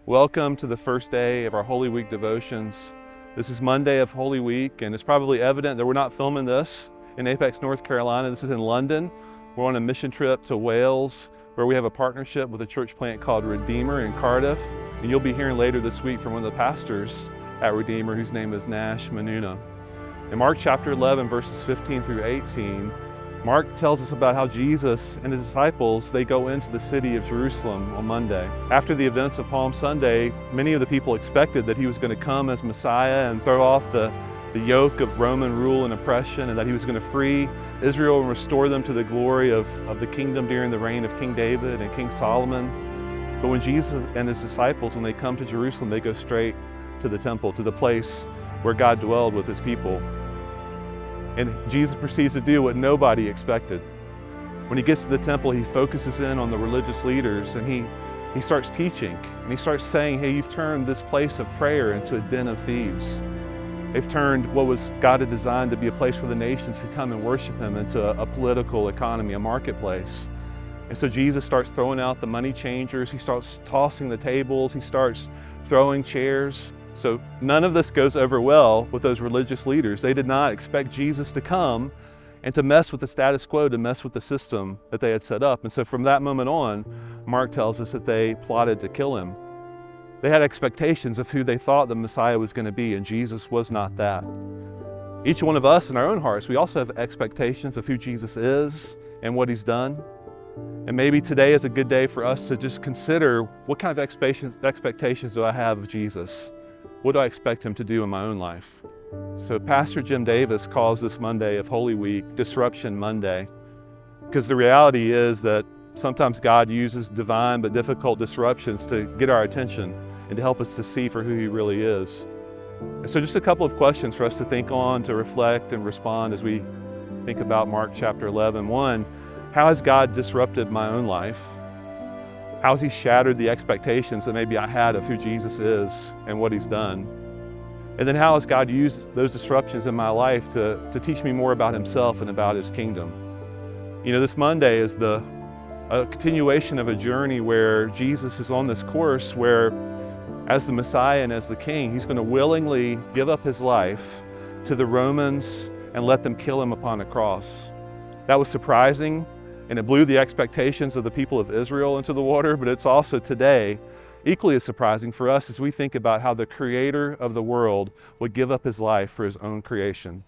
Welcome to the first day of our Holy Week devotions. This is Monday of Holy Week, and it's probably evident that we're not filming this in Apex, North Carolina. This is in London. We're on a mission trip to Wales, where we have a partnership with a church plant called Redeemer in Cardiff. And you'll be hearing later this week from one of the pastors at Redeemer, whose name is Nash Manuna. In Mark chapter 11, verses 15 through 18, Mark tells us about how Jesus and his disciples, they go into the city of Jerusalem on Monday. After the events of Palm Sunday, many of the people expected that he was going to come as Messiah and throw off the yoke of Roman rule and oppression, and that he was going to free Israel and restore them to the glory of the kingdom during the reign of King David and King Solomon. But when Jesus and his disciples, when they come to Jerusalem, they go straight to the temple, to the place where God dwelled with his people. And Jesus proceeds to do what nobody expected. When he gets to the temple, he focuses in on the religious leaders, and he starts teaching, and he starts saying, hey, you've turned this place of prayer into a den of thieves. They've turned what was God had designed to be a place where the nations could come and worship him into a political economy, a marketplace. And so Jesus starts throwing out the money changers, he starts tossing the tables, he starts throwing chairs. So none of this goes over well with those religious leaders. They did not expect Jesus to come and to mess with the status quo, to mess with the system that they had set up. And so from that moment on, Mark tells us that they plotted to kill him. They had expectations of who they thought the Messiah was going to be, and Jesus was not that. Each one of us in our own hearts, we also have expectations of who Jesus is and what he's done. And maybe today is a good day for us to just consider, what kind of expectations do I have of Jesus? What do I expect him to do in my own life? So Pastor Jim Davis calls this Monday of Holy Week Disruption Monday, because the reality is that sometimes God uses divine but difficult disruptions to get our attention and to help us to see for who he really is. And so just a couple of questions for us to think on, to reflect and respond as we think about Mark chapter 11. One, how has God disrupted my own life? How has he shattered the expectations that maybe I had of who Jesus is and what he's done? And then how has God used those disruptions in my life to teach me more about himself and about his kingdom? You know, this Monday is a continuation of a journey where Jesus is on this course where, as the Messiah and as the King, he's going to willingly give up his life to the Romans and let them kill him upon a cross. That was surprising, and it blew the expectations of the people of Israel into the water, but it's also today equally as surprising for us as we think about how the creator of the world would give up his life for his own creation.